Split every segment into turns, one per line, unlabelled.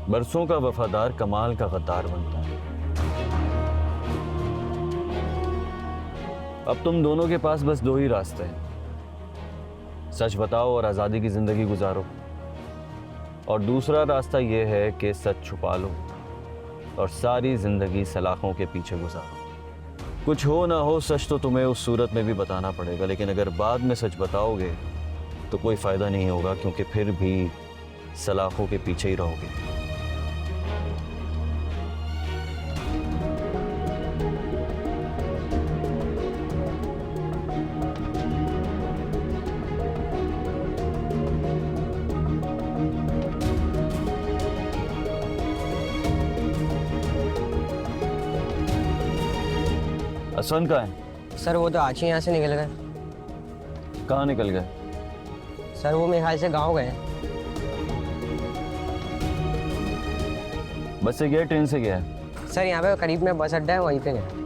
बरसों का वफादार कमाल का गद्दार बनता है। अब तुम दोनों के पास बस दो ही रास्ते हैं, सच बताओ और आज़ादी की जिंदगी गुजारो, और दूसरा रास्ता यह है कि सच छुपा लो और सारी जिंदगी सलाखों के पीछे गुजारो। कुछ हो ना हो सच तो तुम्हें उस सूरत में भी बताना पड़ेगा, लेकिन अगर बाद में सच बताओगे तो कोई फायदा नहीं होगा, क्योंकि फिर भी सलाखों के पीछे ही रहोगे। असवन कहाँ है?
सर वो तो आज ही यहाँ से निकल गए।
कहाँ निकल गए?
सर वो मेरे ख्याल से गाँव गए।
बस से गया, ट्रेन से गया?
सर यहाँ पे करीब में बस अड्डा है, वहीं पे गए।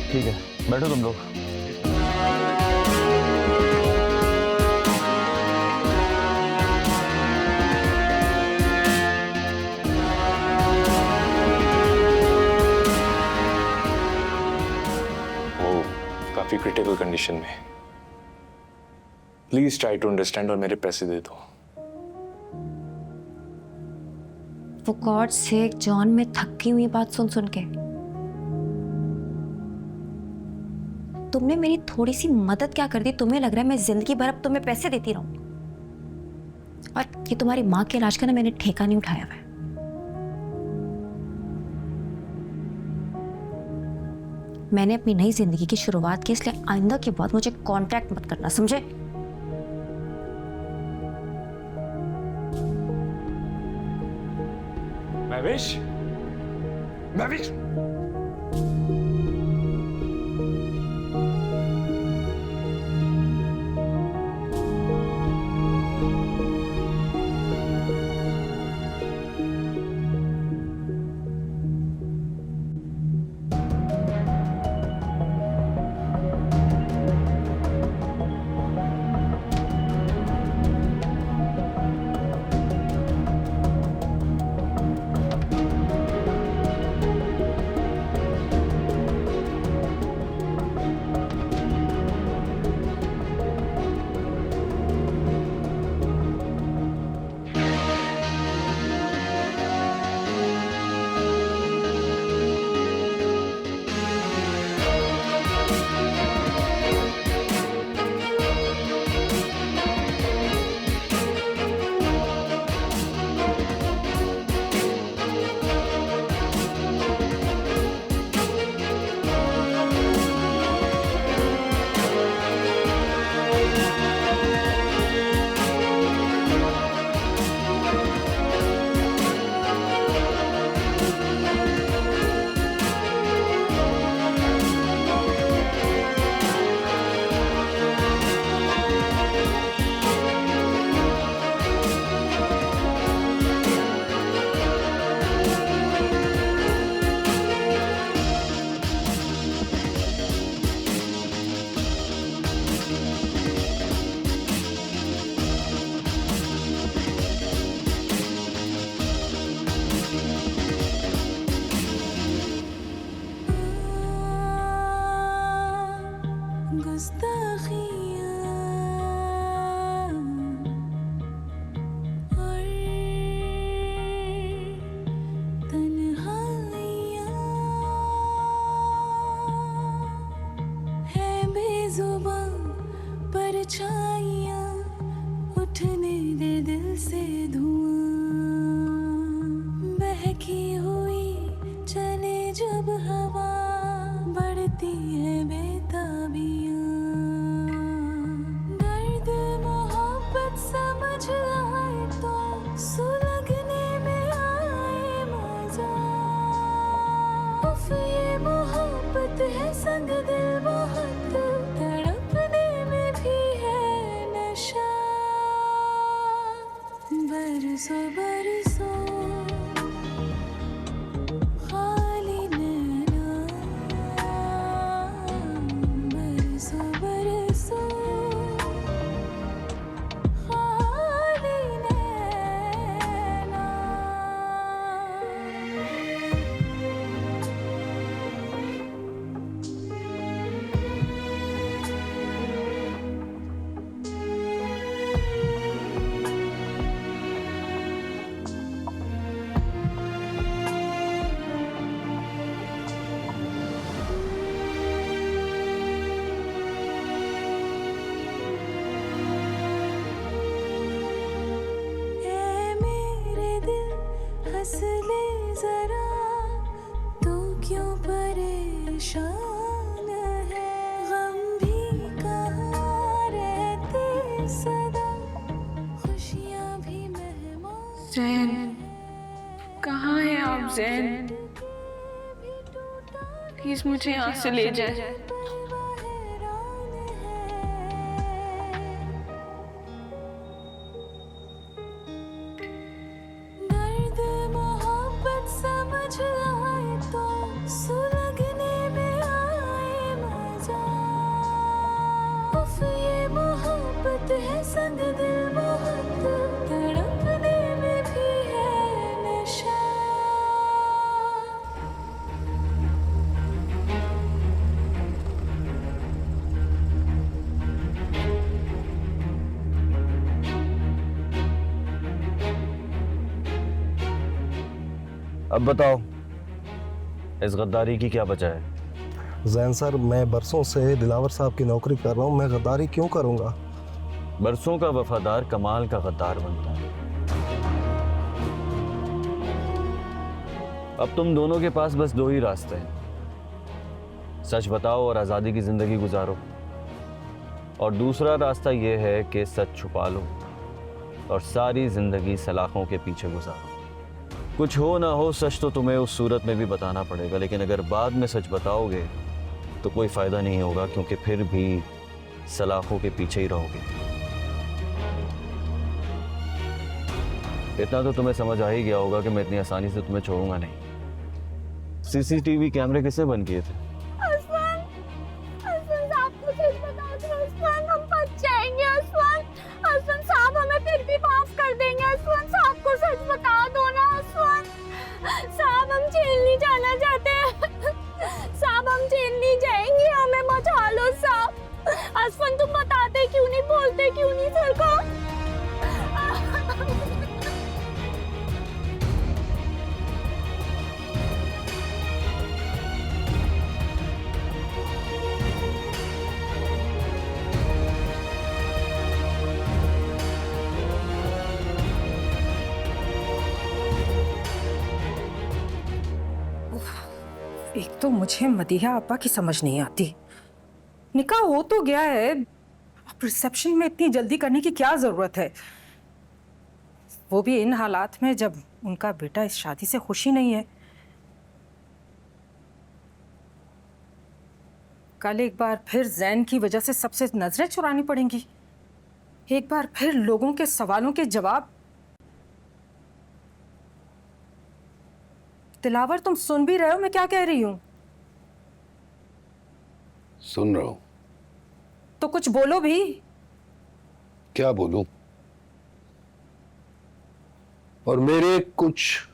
ठीक है, बैठो तुम लोग।
वो काफी क्रिटिकल कंडीशन में, प्लीज ट्राई टू अंडरस्टैंड और मेरे पैसे दे दो।
वो गॉड से जॉन, में थकी हुई बात सुन सुन के। तुमने मेरी थोड़ी सी मदद क्या कर दी? तुम्हें लग रहा है मैं जिंदगी भर अब तुम्हें पैसे देती रहूं? और ये तुम्हारी माँ के इलाज का ना मैंने ठेका नहीं उठाया हुआ है। मैंने अपनी नई जिंदगी की शुरुआत की, इसलिए आइंदा के बाद मुझे कांटेक्ट मत करना, समझे?
महवेश, महवेश।
संग दिल बहुत तड़पने में भी है नशा बरसों बरसों खाली नैना बरसों बरसों खाली नैना ऐ मेरे दिल हंस ले जरा तू क्यों परेशान है गम भी कहाँ रहते सदा खुशियाँ भी मेहमान
जैन कहाँ है आप जैन? प्लीज मुझे यहाँ से ले जाए।
दर्द मोहब्बत समझ आए तो सुलगने में आए मजा उफ ये मोहब्बत है संग दिल बहुत तड़पने में भी है नशा
अब बताओ, इस गद्दारी की क्या वजह है?
जैन सर, मैं बरसों से दिलावर साहब की नौकरी कर रहा हूँ, मैं गद्दारी क्यों करूँगा?
बरसों का वफादार कमाल का गद्दार बनता है। अब तुम दोनों के पास बस दो ही रास्ते हैं, सच बताओ और आज़ादी की ज़िंदगी गुजारो, और दूसरा रास्ता ये है कि सच छुपा लो और सारी ज़िंदगी सलाखों के पीछे गुजारो। कुछ हो ना हो, सच तो तुम्हें उस सूरत में भी बताना पड़ेगा, लेकिन अगर बाद में सच बताओगे तो कोई फ़ायदा नहीं होगा, क्योंकि फिर भी सलाखों के पीछे ही रहोगे। इतना तो तुम्हें समझ आ ही गया होगा कि मैं इतनी आसानी से तुम्हें छोड़ूंगा नहीं। सीसीटीवी कैमरे किसने बंद किए थे?
आसमान साहब मुझे बता दो आसमान, हम बच जाएंगे आसमान साहब, हमें फिर भी माफ कर देंगे आसमान साहब को सच बता दो ना आसमान साहब, हम जेल नहीं जाना चाहते साहब, हम जेल नहीं जाएंगे, हमें बचा लो साहब। आसमान तुम बताते क्यों नहीं, बोलते क्यों नहीं सर को?
एक तो मुझे मदीहा आपा की समझ नहीं आती, निकाह हो तो गया है, अब रिसेप्शन में इतनी जल्दी करने की क्या जरूरत है, वो भी इन हालात में जब उनका बेटा इस शादी से खुश ही नहीं है। कल एक बार फिर जैन की वजह से सबसे नजरें चुरानी पड़ेंगी, एक बार फिर लोगों के सवालों के जवाब। दिलावर, तुम सुन भी रहे हो मैं क्या कह रही हूं?
सुन रहा हूं।
तो कुछ बोलो भी।
क्या बोलूं? और मेरे कुछ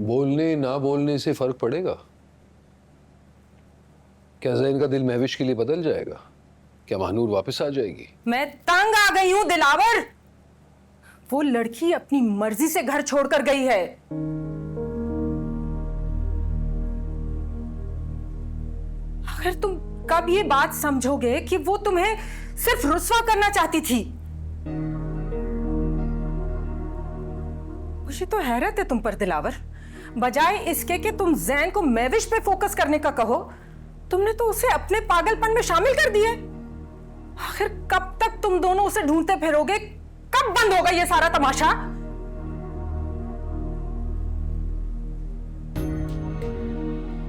बोलने ना बोलने से फर्क पड़ेगा? क्या जैन का दिल महविश के लिए बदल जाएगा? क्या महानूर वापस आ जाएगी?
मैं तंग आ गई हूं दिलावर, वो लड़की अपनी मर्जी से घर छोड़कर गई है। अगर तुम कब ये बात समझोगे कि वो तुम्हें सिर्फ रुस्वा करना चाहती थी? मुझे तो हैरत है तुम पर दिलावर, बजाय इसके कि तुम जैन को महविश पे फोकस करने का कहो, तुमने तो उसे अपने पागलपन में शामिल कर दिए। आखिर कब तक तुम दोनों उसे ढूंढते फिरोगे? कब बंद होगा ये सारा तमाशा?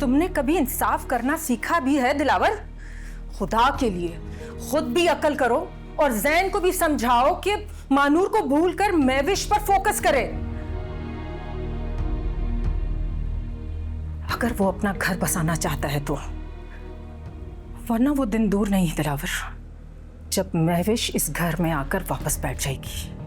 तुमने कभी इंसाफ करना सीखा भी है दिलावर? खुदा के लिए खुद भी अकल करो और जैन को भी समझाओ कि मानूर को भूलकर महविश पर फोकस करे। अगर वो अपना घर बसाना चाहता है तो, वरना वो दिन दूर नहीं दिलावर जब महविश इस घर में आकर वापस बैठ जाएगी।